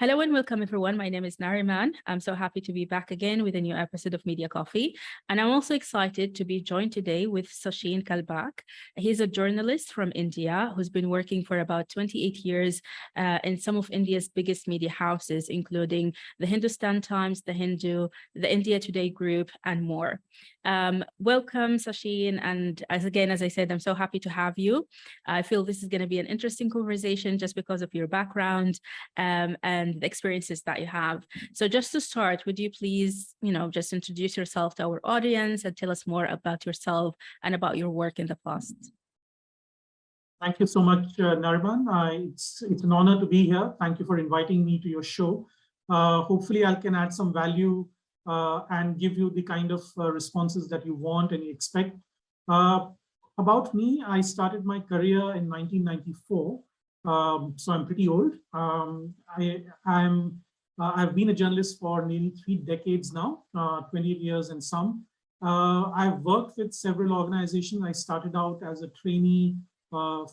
Hello and welcome, everyone. My name is Nariman. I'm so happy to be back again with a new episode of Media Coffee. And I'm also excited to be joined today with Sachin Kalbag. He's a journalist from India who's been working for about 28 years in some of India's biggest media houses, including the Hindustan Times, the Hindu, the India Today Group, and more. Welcome, Sachin. And as I said, I'm so happy to have you. I feel this is going to be an interesting conversation just because of your background and the experiences that you have. So just to start, would you please, just introduce yourself to our audience and tell us more about yourself and about your work in the past? Thank you so much, Nariman. It's an honor to be here. Thank you for inviting me to your show. Hopefully, I can add some value and give you the kind of responses that you want and you expect. About me, I started my career in 1994. So I'm pretty old. I've been a journalist for nearly 3 decades now, 28 years and some. I've worked with several organizations. I started out as a trainee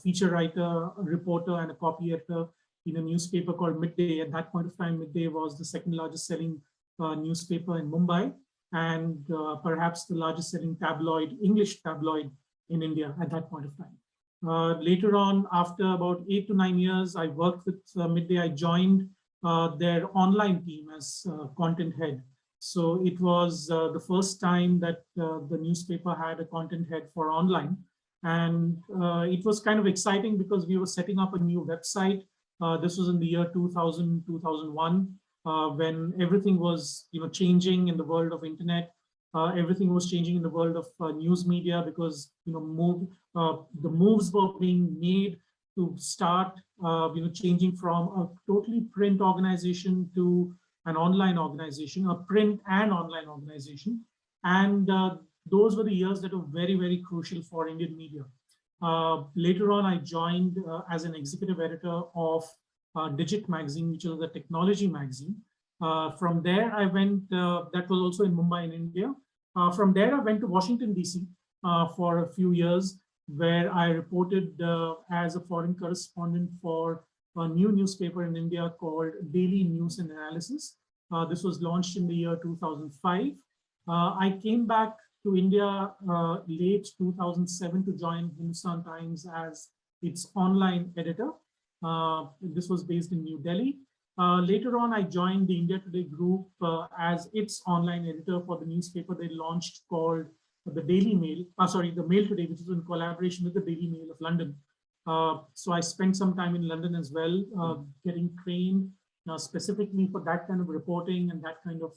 feature writer, a reporter, and a copy editor in a newspaper called Midday. At that point of time, Midday was the second largest selling newspaper in Mumbai, and perhaps the largest selling tabloid, English tabloid in India at that point of time. Later on, after about 8 to 9 years, I worked with Midday. I joined their online team as content head. So it was the first time that the newspaper had a content head for online. And it was kind of exciting because we were setting up a new website. This was in the year 2000, 2001, when everything was changing in the world of internet. Everything was changing in the world of news media because the moves were being made to start changing from a totally print organization to an online organization, a print and online organization. And those were the years that were very, very crucial for Indian media. Later on, I joined as an executive editor of Digit magazine, which was a technology magazine. From there, I went, that was also in Mumbai in India. From there, I went to Washington, D.C. For a few years, where I reported as a foreign correspondent for a new newspaper in India called Daily News and Analysis. This was launched in the year 2005. I came back to India late 2007 to join Hindustan Times as its online editor. This was based in New Delhi. Later on, I joined the India Today Group as its online editor for the newspaper they launched called the Daily Mail, the Mail Today, which is in collaboration with the Daily Mail of London. So I spent some time in London as well, getting trained specifically for that kind of reporting and that kind of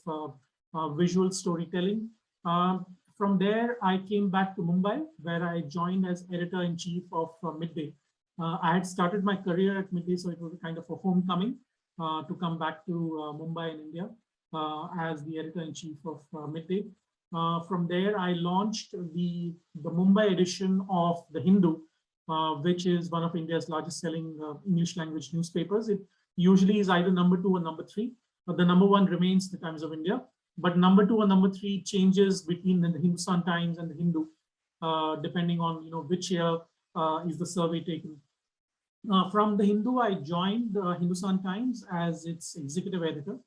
visual storytelling. From there, I came back to Mumbai, where I joined as editor-in-chief of Midday. I had started my career at Midday, so it was a kind of a homecoming to come back to Mumbai in India as the editor-in-chief of Midday. From there, I launched the Mumbai edition of The Hindu, which is one of India's largest selling English language newspapers. It usually is either number 2 or number 3, but the number 1 remains the Times of India. But number 2 or number 3 changes between the Hindustan Times and the Hindu, depending on which year is the survey taken. From the Hindu, I joined the Hindustan Times as its executive editor,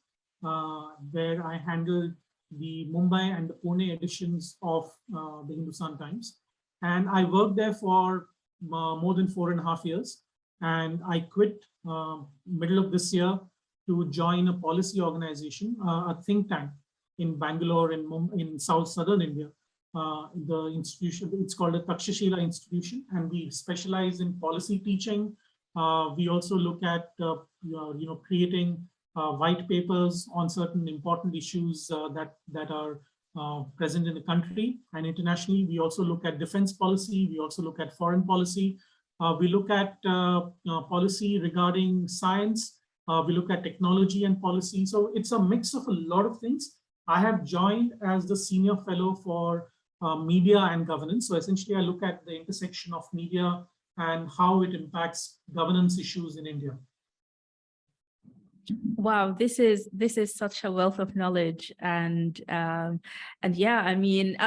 where I handled the Mumbai and the Pune editions of the Hindustan Times. And I worked there for more than 4.5 years. And I quit middle of this year to join a policy organization, a think tank in Bangalore in southern India. The institution, it's called the Takshashila Institution, and we specialize in policy teaching. We also look at creating white papers on certain important issues that are present in the country and internationally. We also look at defense policy. We also look at foreign policy. We look at policy regarding science. We look at technology and policy. So it's a mix of a lot of things. I have joined as the senior fellow for media and governance. So essentially, I look at the intersection of media and how it impacts governance issues in India. Wow, this is such a wealth of knowledge, and yeah, I mean,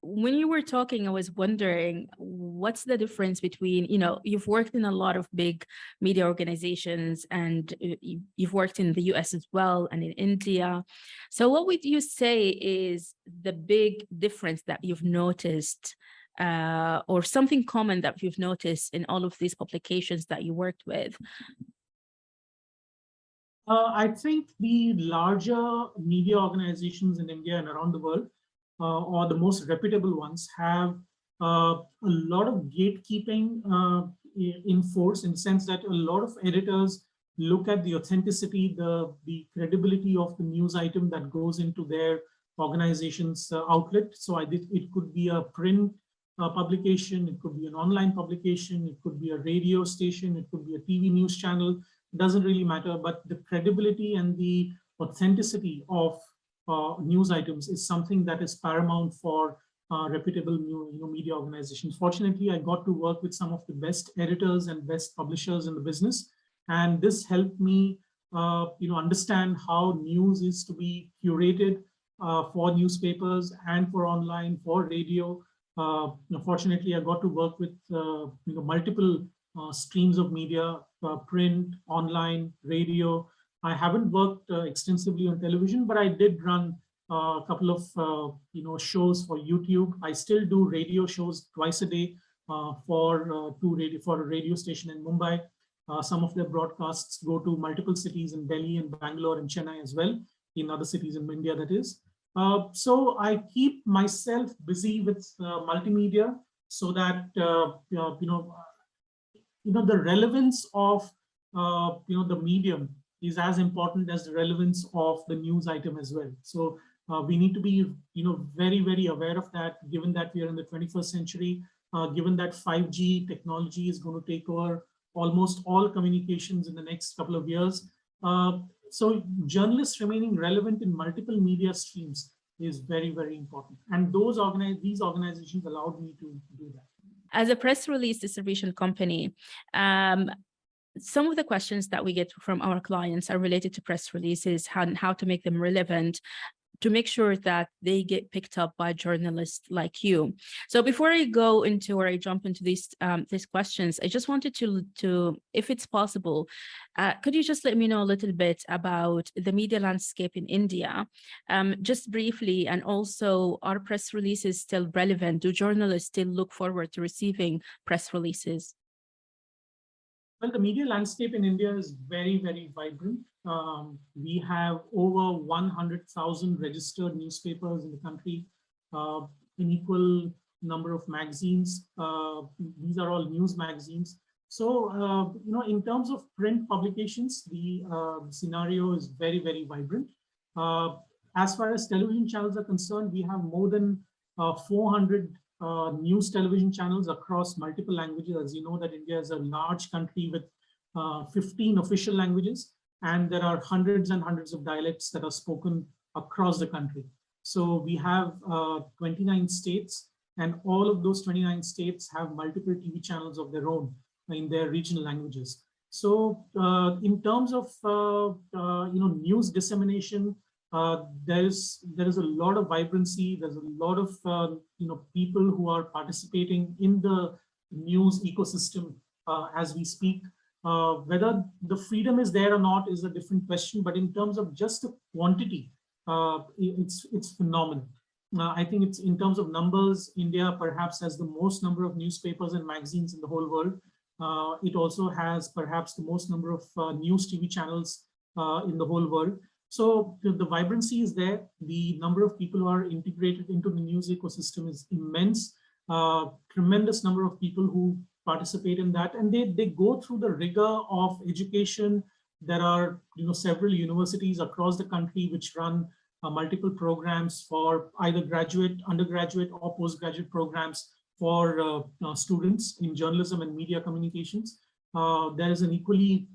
when you were talking, I was wondering, what's the difference between, you've worked in a lot of big media organizations, and you've worked in the US as well and in India. So what would you say is the big difference that you've noticed, or something common that you've noticed in all of these publications that you worked with? I think the larger media organizations in India and around the world, or the most reputable ones, have a lot of gatekeeping in force, in the sense that a lot of editors look at the authenticity, the credibility of the news item that goes into their organization's outlet. So it could be a print publication, it could be an online publication, it could be a radio station, it could be a TV news channel. Doesn't really matter, but the credibility and the authenticity of news items is something that is paramount for reputable media organizations. Fortunately, I got to work with some of the best editors and best publishers in the business, and this helped me understand how news is to be curated for newspapers and for online, for radio. Fortunately, I got to work with multiple streams of media, print, online, radio. I haven't worked extensively on television, but I did run a couple of shows for YouTube. I still do radio shows twice a day for a radio station in Mumbai. Some of their broadcasts go to multiple cities in Delhi and Bangalore and Chennai as well, in other cities in India, that is. So I keep myself busy with multimedia, so that the relevance of the medium is as important as the relevance of the news item as well. So we need to be very, very aware of that, given that we are in the 21st century, given that 5G technology is going to take over almost all communications in the next couple of years. So journalists remaining relevant in multiple media streams is very, very important. And these organizations allowed me to do that. As a press release distribution company, some of the questions that we get from our clients are related to press releases and how to make them relevant, to make sure that they get picked up by journalists like you. So before I go into, or I jump into these questions, I just wanted to, if it's possible, could you just let me know a little bit about the media landscape in India, just briefly, and also, are press releases still relevant? Do journalists still look forward to receiving press releases? Well, the media landscape in India is very, very vibrant. We have over 100,000 registered newspapers in the country, an equal number of magazines. These are all news magazines. So, in terms of print publications, the scenario is very, very vibrant. As far as television channels are concerned, we have more than 400 news television channels across multiple languages. As you know, that India is a large country with 15 official languages, and there are hundreds and hundreds of dialects that are spoken across the country. So we have 29 states, and all of those 29 states have multiple TV channels of their own in their regional languages. So in terms of news dissemination, there is a lot of vibrancy. There's a lot of people who are participating in the news ecosystem as we speak. Whether the freedom is there or not is a different question, but in terms of just the quantity, it's phenomenal. I think it's, in terms of numbers, India perhaps has the most number of newspapers and magazines in the whole world. It also has perhaps the most number of news TV channels in the whole world. So the vibrancy is there. The number of people who are integrated into the news ecosystem is immense. Tremendous number of people who participate in that, and they go through the rigor of education. There are several universities across the country which run multiple programs for either graduate, undergraduate, or postgraduate programs for students in journalism and media communications. There is an equally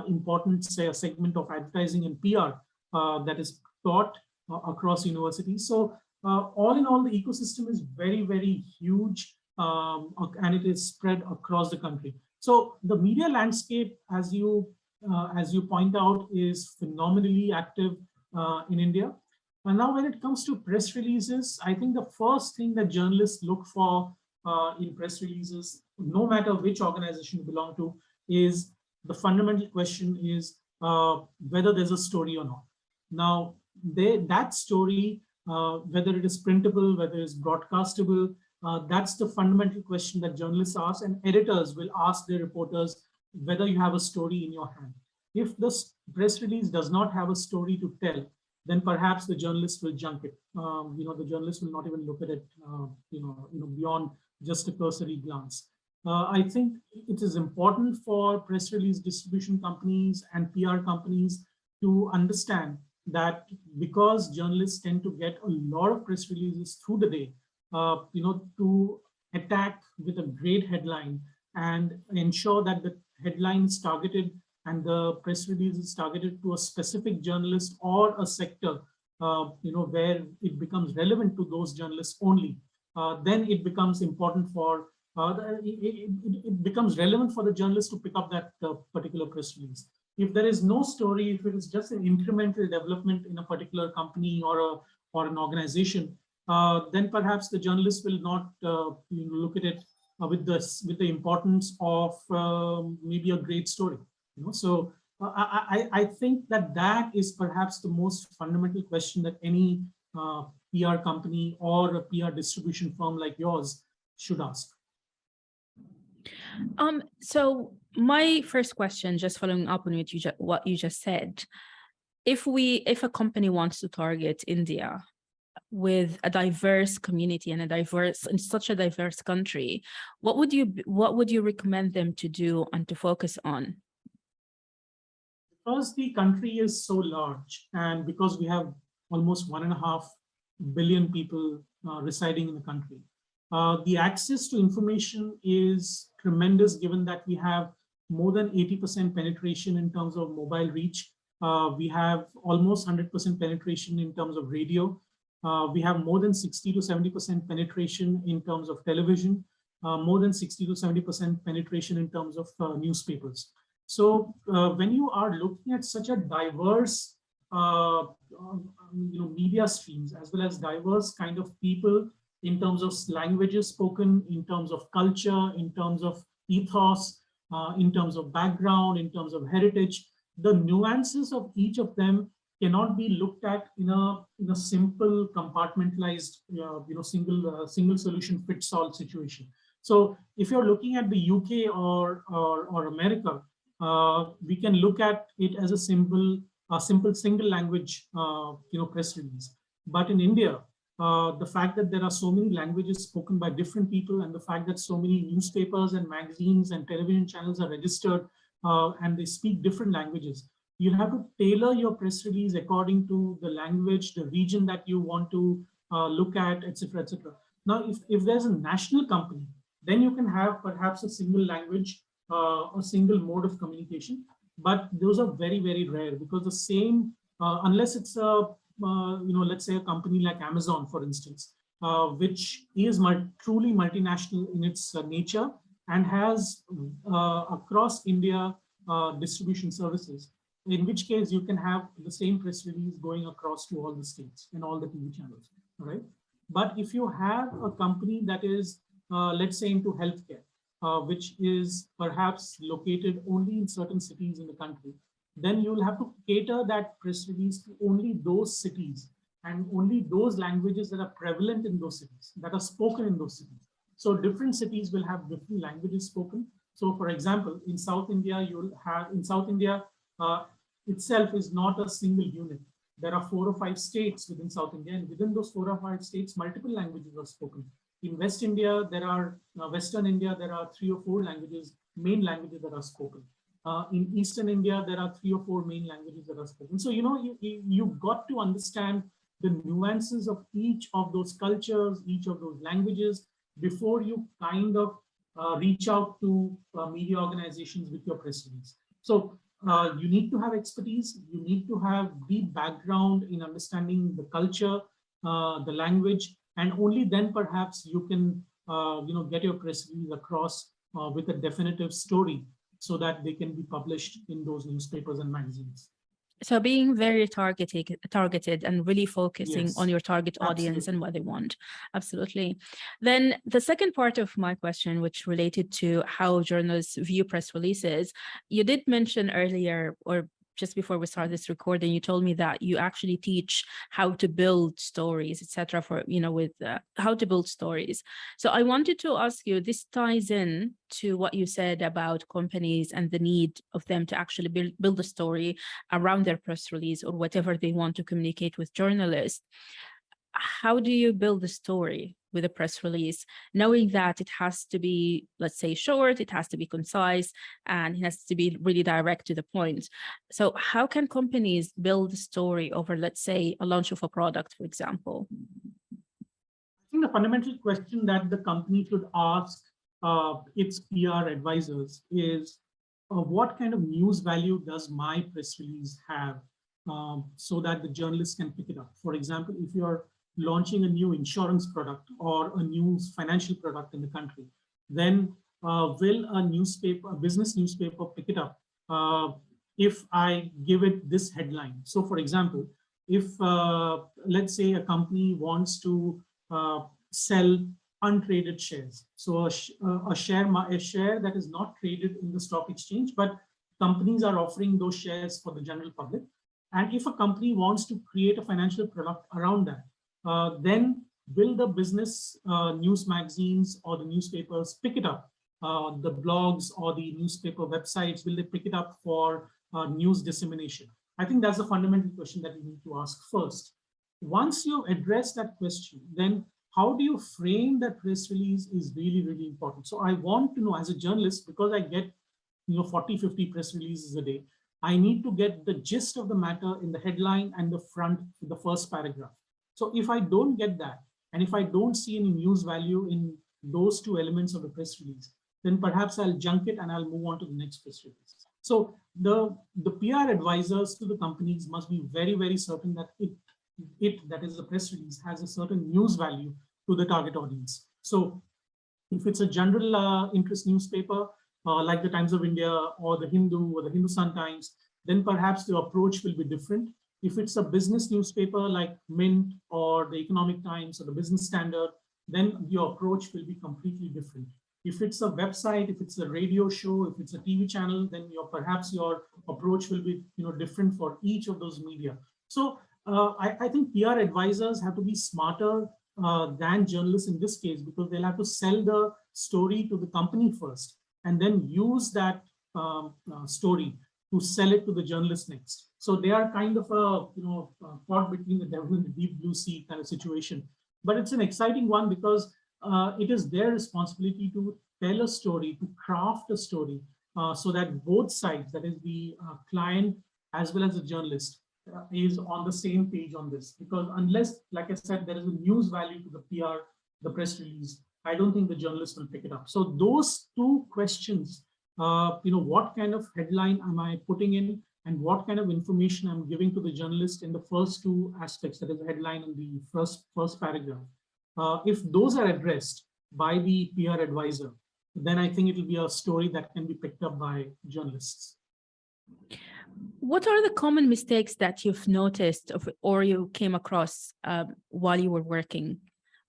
important, say, a segment of advertising and PR that is taught across universities. So all in all, the ecosystem is very, very huge, and it is spread across the country. So the media landscape, as you point out, is phenomenally active in India. And now when it comes to press releases, I think the first thing that journalists look for in press releases, no matter which organization you belong to, is the fundamental question is whether there's a story or not. Now, that story, whether it is printable, whether it's broadcastable, that's the fundamental question that journalists ask, and editors will ask their reporters whether you have a story in your hand. If this press release does not have a story to tell, then perhaps the journalist will junk it. The journalist will not even look at it, beyond just a cursory glance. I think it is important for press release distribution companies and PR companies to understand that because journalists tend to get a lot of press releases through the day, to attack with a great headline and ensure that the headline is targeted and the press release is targeted to a specific journalist or a sector, where it becomes relevant to those journalists only, then it becomes important for, it becomes relevant for the journalist to pick up that particular press release. If there is no story, if it is just an incremental development in a particular company or an organization, then perhaps the journalist will not look at it with the importance of maybe a great story. So I think that is perhaps the most fundamental question that any PR company or a PR distribution firm like yours should ask. So my first question, just following up on what you just said, if a company wants to target India with a diverse community and in such a diverse country, what would you recommend them to do and to focus on? Because the country is so large and because we have almost 1.5 billion people residing in the country, the access to information is tremendous, given that we have more than 80% penetration in terms of mobile reach. We have almost 100% penetration in terms of radio. We have more than 60 to 70% penetration in terms of television, more than 60 to 70% penetration in terms of newspapers. So when you are looking at such a diverse media streams, as well as diverse kind of people in terms of languages spoken, in terms of culture, in terms of ethos, in terms of background, in terms of heritage, the nuances of each of them cannot be looked at in a simple compartmentalized, single solution fits all situation. So if you're looking at the UK or America, we can look at it as a simple single language, press release. But in India, the fact that there are so many languages spoken by different people, and the fact that so many newspapers and magazines and television channels are registered and they speak different languages, you have to tailor your press release according to the language, the region that you want to look at, etc., etc. Now, if there's a national company, then you can have perhaps a single language, a single mode of communication, but those are very, very rare, because the same, unless it's a, let's say a company like Amazon, for instance, which is truly multinational in its nature and has across India distribution services, in which case you can have the same press release going across to all the states and all the TV channels, right? But if you have a company that is, let's say, into healthcare, which is perhaps located only in certain cities in the country, then you'll have to cater that press release to only those cities and only those languages that are prevalent in those cities, that are spoken in those cities. So different cities will have different languages spoken. So for example, in South India, itself is not a single unit. There are 4 or 5 states within South India, and within those 4 or 5 states, multiple languages are spoken. In West India, Western India, there are 3 or 4 languages, main languages that are spoken. In Eastern India, there are 3 or 4 main languages that are spoken. So, you've got to understand the nuances of each of those cultures, each of those languages, before you kind of reach out to media organizations with your press release. So you need to have expertise, you need to have deep background in understanding the culture, the language, and only then perhaps you can get your press release across with a definitive story, so that they can be published in those newspapers and magazines. So being very targeted and really focusing on Yes, your target audience and absolutely. what they want. Absolutely. Then the second part of my question, which related to how journalists view press releases, you did mention earlier, or just before we start this recording, you told me that you actually teach how to build stories, etc. For, with how to build stories. So I wanted to ask you, this ties in to what you said about companies and the need of them to actually build a story around their press release or whatever they want to communicate with journalists. How do you build a story with a press release, knowing that it has to be, let's say, short, it has to be concise, and it has to be really direct to the point? So how can companies build a story over, let's say, a launch of a product, for example? I think the fundamental question that the company should ask its PR advisors is, what kind of news value does my press release have, so that the journalists can pick it up? For example, if you're launching a new insurance product or a new financial product in the country, then will a business newspaper pick it up if I give it this headline? So for example, if let's say a company wants to sell untraded shares. So a share that is not traded in the stock exchange, but companies are offering those shares for the general public. And if a company wants to create a financial product around that, then will the business news magazines or the newspapers pick it up? The blogs or the newspaper websites, will they pick it up for news dissemination? I think that's the fundamental question that you need to ask first. Once you address that question, then how do you frame that press release is really, really important. So I want to know, as a journalist, because I get 40, 50 press releases a day, I need to get the gist of the matter in the headline and the front, the first paragraph. So if I don't get that, and if I don't see any news value in those two elements of the press release, then perhaps I'll junk it and I'll move on to the next press release. So the PR advisors to the companies must be very, very certain that that is the press release, has a certain news value to the target audience. So if it's a general interest newspaper, like the Times of India or the Hindu or the Hindustan Times, then perhaps the approach will be different. If it's a business newspaper like Mint or the Economic Times or the Business Standard, then your approach will be completely different. If it's a website, if it's a radio show, if it's a TV channel, then perhaps your approach will be different for each of those media. So I think PR advisors have to be smarter than journalists in this case, because they'll have to sell the story to the company first and then use that story to sell it to the journalist next. So they are kind of caught between the devil and the deep blue sea kind of situation. But it's an exciting one because it is their responsibility to tell a story, to craft a story, so that both sides, that is the client as well as the journalist, is on the same page on this. Because unless, like I said, there is a news value to the PR, the press release, I don't think the journalist will pick it up. So those two questions, what kind of headline am I putting in, and what kind of information I'm giving to the journalist in the first two aspects, that is the headline and the first paragraph. If those are addressed by the PR advisor, then I think it will be a story that can be picked up by journalists. What are the common mistakes that you've noticed or you came across while you were working,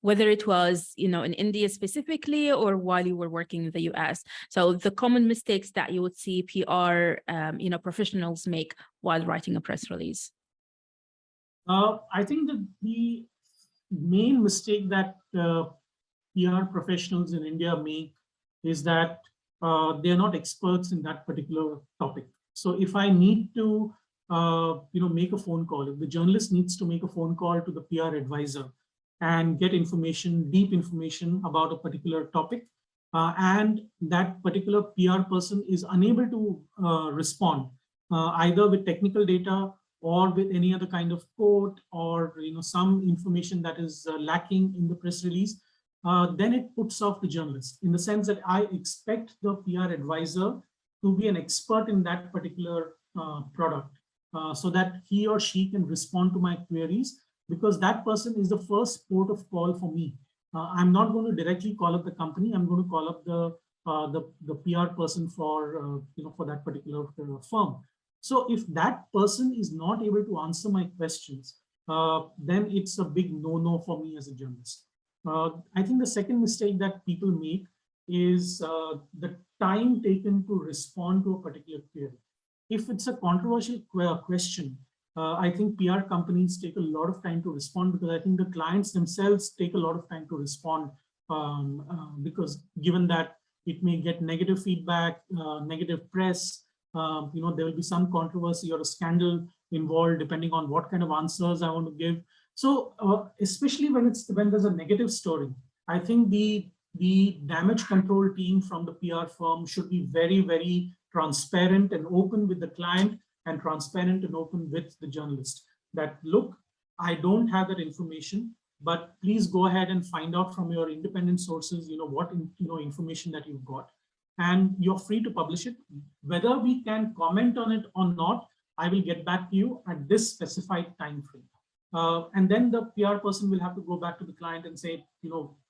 whether it was, in India specifically or while you were working in the US? So the common mistakes that you would see PR, professionals make while writing a press release. I think that the main mistake that PR professionals in India make is that they are not experts in that particular topic. So if I need to, make a phone call, if the journalist needs to make a phone call to the PR advisor and get information, deep information about a particular topic, and that particular PR person is unable to respond, either with technical data or with any other kind of quote or some information that is lacking in the press release, then it puts off the journalist, in the sense that I expect the PR advisor to be an expert in that particular product, so that he or she can respond to my queries, because that person is the first port of call for me. I'm not going to directly call up the company. I'm going to call up the PR person for that particular firm. So if that person is not able to answer my questions, then it's a big no-no for me as a journalist. I think the second mistake that people make is the time taken to respond to a particular query. If it's a controversial question, I think PR companies take a lot of time to respond, because I think the clients themselves take a lot of time to respond, because given that it may get negative feedback, negative press, there will be some controversy or a scandal involved depending on what kind of answers I want to give. So especially when there's a negative story, I think the damage control team from the PR firm should be very, very transparent and open with the client, and transparent and open with the journalist, that look, I don't have that information, but please go ahead and find out from your independent sources, what information that you've got, and you're free to publish it. Whether we can comment on it or not, I will get back to you at this specified time frame. And then the PR person will have to go back to the client and say,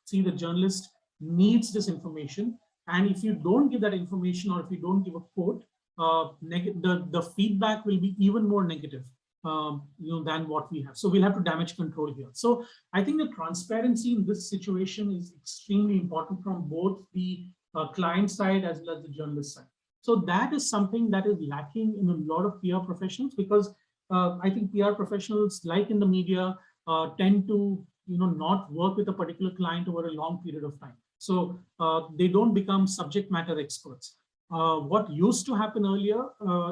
see, the journalist needs this information, and if you don't give that information, or if you don't give a quote, the feedback will be even more negative than what we have. So we'll have to damage control here. So I think the transparency in this situation is extremely important from both the client side as well as the journalist side. So that is something that is lacking in a lot of PR professionals, because I think PR professionals, like in the media, tend to not work with a particular client over a long period of time. So they don't become subject matter experts. What used to happen earlier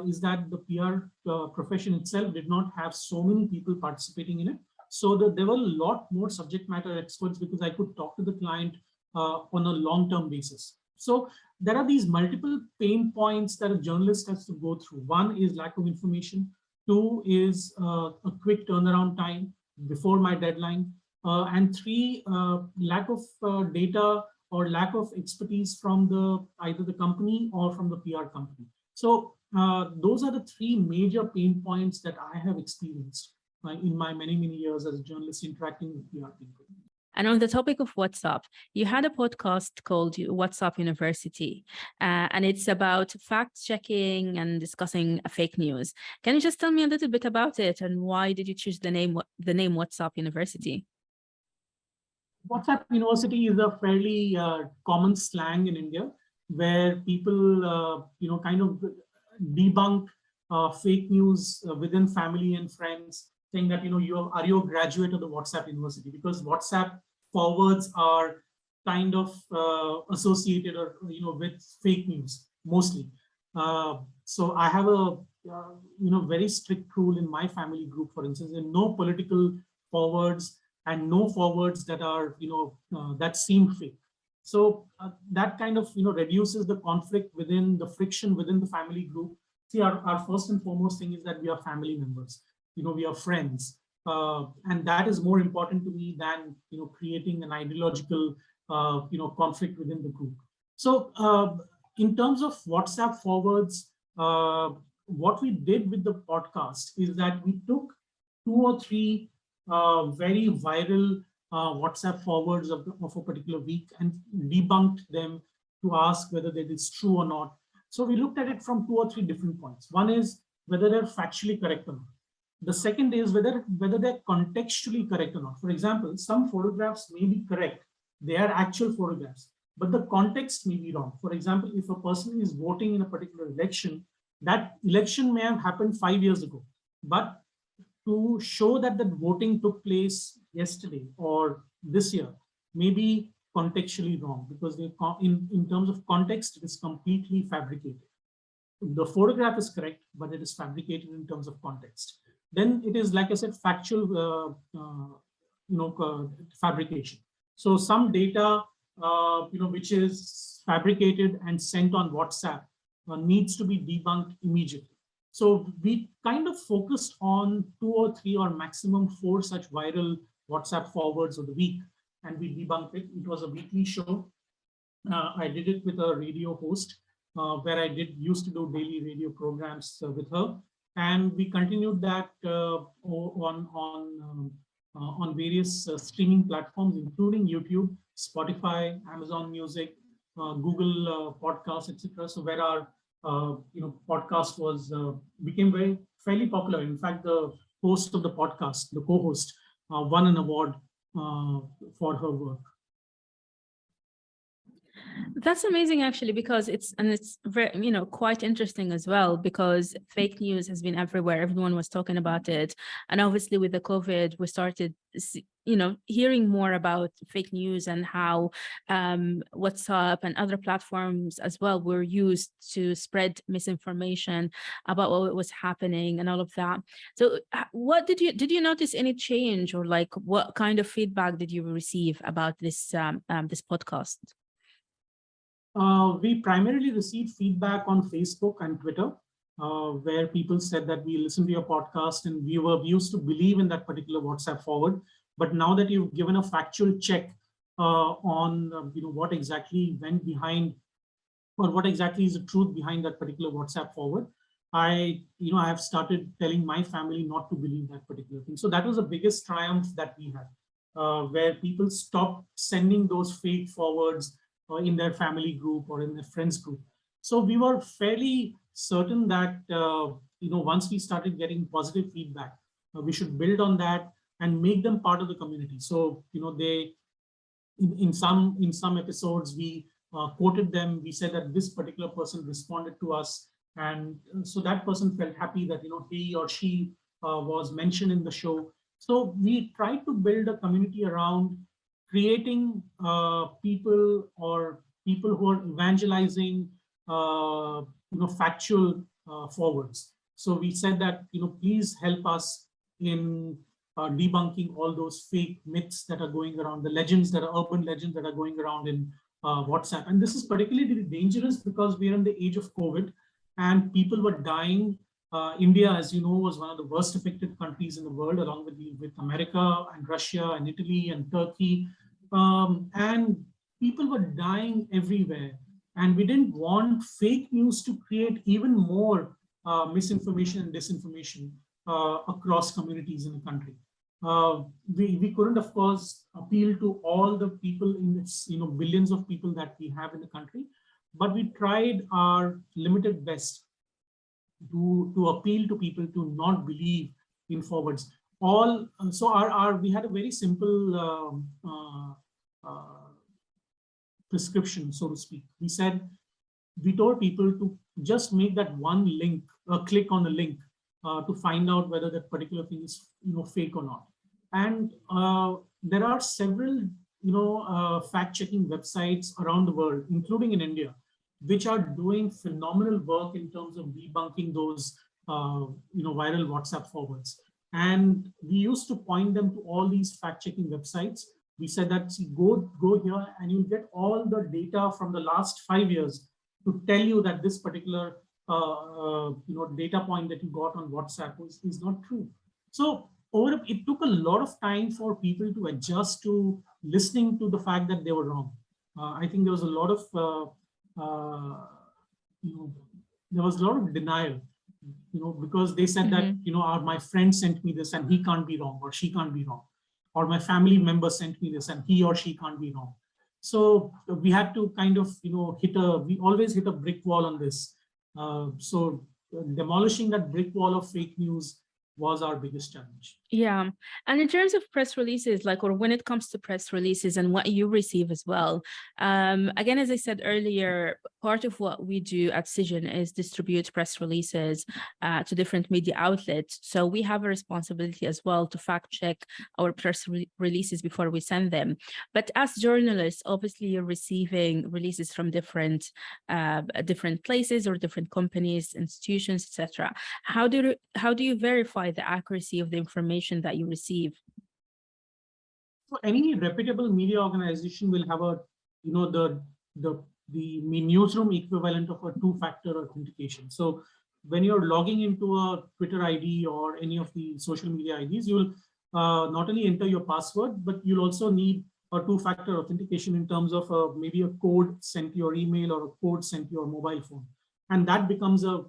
is that the PR profession itself did not have so many people participating in it. So there were a lot more subject matter experts, because I could talk to the client on a long-term basis. So there are these multiple pain points that a journalist has to go through. One is lack of information. Two is a quick turnaround time before my deadline. And three, lack of data or lack of expertise from either the company or from the PR company. So those are the three major pain points that I have experienced in my many, many years as a journalist interacting with PR people. And on the topic of WhatsApp, you had a podcast called WhatsApp University, and it's about fact checking and discussing fake news. Can you just tell me a little bit about it, and why did you choose the name WhatsApp University? WhatsApp University is a fairly common slang in India, where people, kind of debunk fake news within family and friends, saying that, are you a graduate of the WhatsApp University? Because WhatsApp forwards are kind of associated or, with fake news mostly. So I have a, very strict rule in my family group, for instance, and no political forwards, and no forwards that are, that seem fake. So that kind of, reduces the conflict within the friction within the family group. See, our first and foremost thing is that we are family members, we are friends. And that is more important to me than, creating an ideological, conflict within the group. So in terms of WhatsApp forwards, what we did with the podcast is that we took 2 or 3 very viral WhatsApp forwards of a particular week and debunked them to ask whether that is true or not. So we looked at it from 2 or 3 different points. One is whether they're factually correct or not. The second is whether they're contextually correct or not. For example, some photographs may be correct. They are actual photographs, but the context may be wrong. For example, if a person is voting in a particular election, that election may have happened 5 years ago, but to show that the voting took place yesterday or this year may be contextually wrong, because in terms of context, it is completely fabricated. The photograph is correct, but it is fabricated in terms of context. Then it is, like I said, factual fabrication. So some data which is fabricated and sent on WhatsApp needs to be debunked immediately. So we kind of focused on 2 or 3 or maximum 4 such viral WhatsApp forwards of the week, and we debunked it. It was a weekly show. I did it with a radio host, where I used to do daily radio programs with her, and we continued that on various streaming platforms, including YouTube, Spotify, Amazon Music, Google Podcasts, etc. So where our podcast was became fairly popular. In fact, the host of the podcast, the co-host, won an award for her work. That's amazing, actually, because it's very, quite interesting as well, because fake news has been everywhere. Everyone was talking about it. And obviously with the COVID, we started, hearing more about fake news and how WhatsApp and other platforms as well were used to spread misinformation about what was happening and all of that. So what did you notice any change, or like what kind of feedback did you receive about this this podcast? We primarily received feedback on Facebook and Twitter, where people said that we listened to your podcast and we used to believe in that particular WhatsApp forward. But now that you've given a factual check on what exactly went behind, or what exactly is the truth behind that particular WhatsApp forward, I have started telling my family not to believe that particular thing. So that was the biggest triumph that we had, where people stopped sending those fake forwards in their family group or in their friends group. So we were fairly certain that once we started getting positive feedback, we should build on that and make them part of the community. So they in some episodes we quoted them. We said that this particular person responded to us, and so that person felt happy that he or she was mentioned in the show. So we tried to build a community around creating people who are evangelizing factual forwards. So we said that please help us in debunking all those fake myths that are going around, the legends that are urban legends that are going around in WhatsApp. And this is particularly dangerous because we are in the age of COVID and people were dying. India, as you know, was one of the worst affected countries in the world, along with America and Russia and Italy and Turkey. And people were dying everywhere. And we didn't want fake news to create even more misinformation and disinformation across communities in the country. We couldn't, of course, appeal to all the people in this, billions of people that we have in the country, but we tried our limited best to appeal to people to not believe in forwards. We had a very simple prescription, so to speak. We told people to just make that one link, click on the link to find out whether that particular thing is fake or not. And there are several fact-checking websites around the world, including in India, which are doing phenomenal work in terms of debunking those viral WhatsApp forwards. And we used to point them to all these fact-checking websites. We said that go here and you'll get all the data from the last 5 years to tell you that this particular data point that you got on WhatsApp is not true. So it took a lot of time for people to adjust to listening to the fact that they were wrong. I think there was a lot of denial, because they said that my friend sent me this and he can't be wrong or she can't be wrong, or my family member sent me this and he or she can't be wrong. So we had to kind of we always hit a brick wall on this. So demolishing that brick wall of fake news was our biggest challenge. Yeah. And in terms of press releases, or when it comes to press releases and what you receive as well, again, as I said earlier, part of what we do at Cision is distribute press releases to different media outlets. So we have a responsibility as well to fact check our press releases before we send them. But as journalists, obviously you're receiving releases from different places or different companies, institutions, etc. How do you verify the accuracy of the information that you receive? So any reputable media organization will have the newsroom equivalent of a two-factor authentication. So when you're logging into a Twitter ID or any of the social media IDs, you'll not only enter your password, but you'll also need a two-factor authentication in terms of maybe a code sent to your email or a code sent to your mobile phone. And that becomes a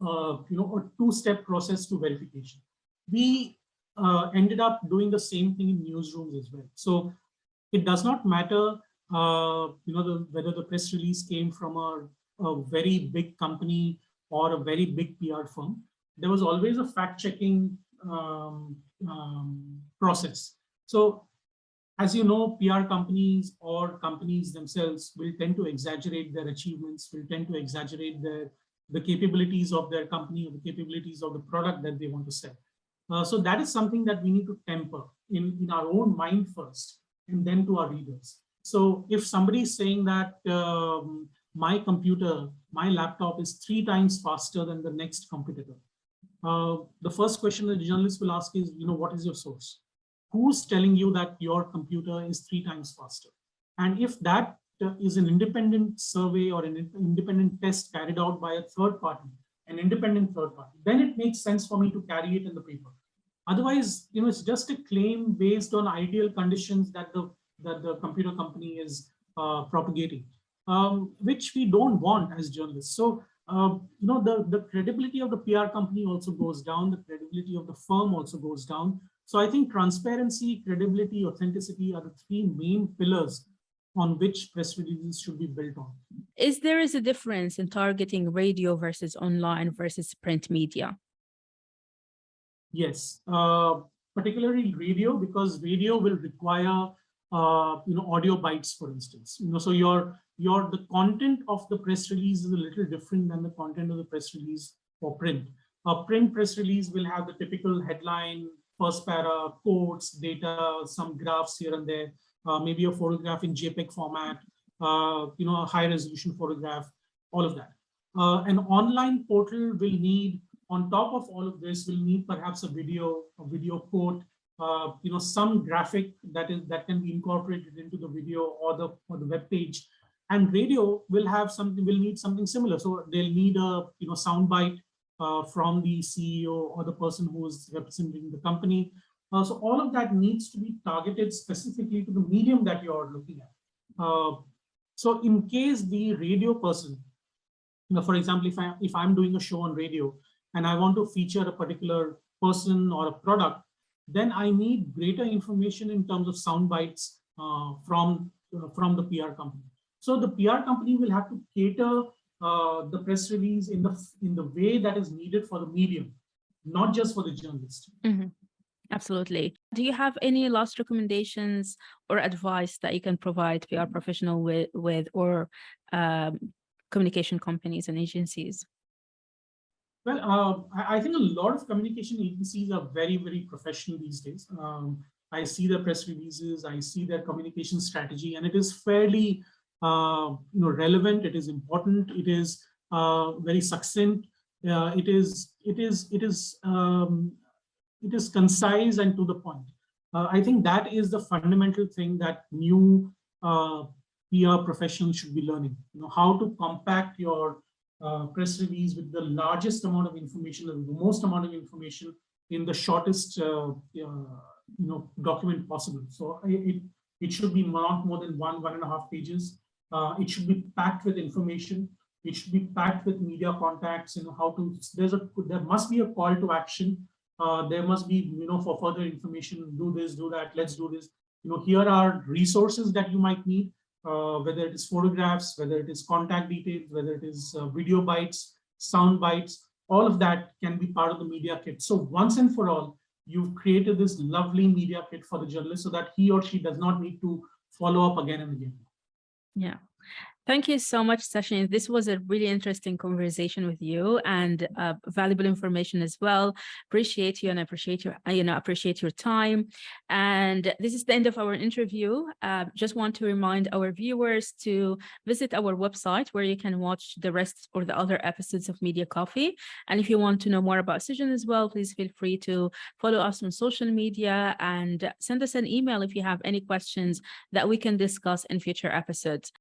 two-step process to verification. We ended up doing the same thing in newsrooms as well. So it does not matter, whether the press release came from a a very big company or a very big PR firm, there was always a fact-checking process. So as you know, PR companies or companies themselves will tend to exaggerate their achievements, will tend to exaggerate the capabilities of their company or the capabilities of the product that they want to sell. So that is something that we need to temper in our own mind first, and then to our readers. So if somebody is saying that my computer, my laptop is 3 times faster than the next competitor, the first question that the journalist will ask is, what is your source? Who's telling you that your computer is 3 times faster? And if that is an independent survey or an independent test carried out by a third party, an independent third party, then it makes sense for me to carry it in the paper. Otherwise, it's just a claim based on ideal conditions that the computer company is propagating, which we don't want as journalists. So, the credibility of the PR company also goes down. The credibility of the firm also goes down. So I think transparency, credibility, authenticity are the 3 main pillars on which press releases should be built on. Is there a difference in targeting radio versus online versus print media? Yes, particularly radio, because radio will require audio bites, for instance. So the content of the press release is a little different than the content of the press release for print. A print press release will have the typical headline, first para, quotes, data, some graphs here and there, maybe a photograph in JPEG format, a high resolution photograph, all of that. An online portal will need, on top of all of this, will need perhaps a video quote, some graphic that can be incorporated into the video or the web page. And radio will need something similar. So they'll need a soundbite from the CEO or the person who is representing the company. So all of that needs to be targeted specifically to the medium that you're looking at. So in case the radio person, for example, if I'm doing a show on radio and I want to feature a particular person or a product, then I need greater information in terms of sound bites from the PR company. So the PR company will have to cater the press release in the way that is needed for the medium, not just for the journalist. Mm-hmm. Absolutely. Do you have any last recommendations or advice that you can provide PR professional with or communication companies and agencies? Well, I think a lot of communication agencies are very, very professional these days. I see their press releases, I see their communication strategy, and it is fairly relevant. It is important. It is very succinct. It is concise and to the point. I think that is the fundamental thing that new PR professionals should be learning. How to compact your press release with the largest amount of information, the most amount of information in the shortest document possible. So it should be not more than 1.5 pages. It should be packed with information. It should be packed with media contacts. There must be a call to action. There must be, for further information, do this, do that, let's do this. Here are resources that you might need, whether it is photographs, whether it is contact details, whether it is video bites, sound bites, all of that can be part of the media kit. So once and for all, you've created this lovely media kit for the journalist so that he or she does not need to follow up again and again. Yeah. Thank you so much, Sachin. This was a really interesting conversation with you and valuable information as well. Appreciate you and appreciate your time. And this is the end of our interview. Just want to remind our viewers to visit our website where you can watch the rest or the other episodes of Media Coffee. And if you want to know more about Sachin as well, please feel free to follow us on social media and send us an email if you have any questions that we can discuss in future episodes.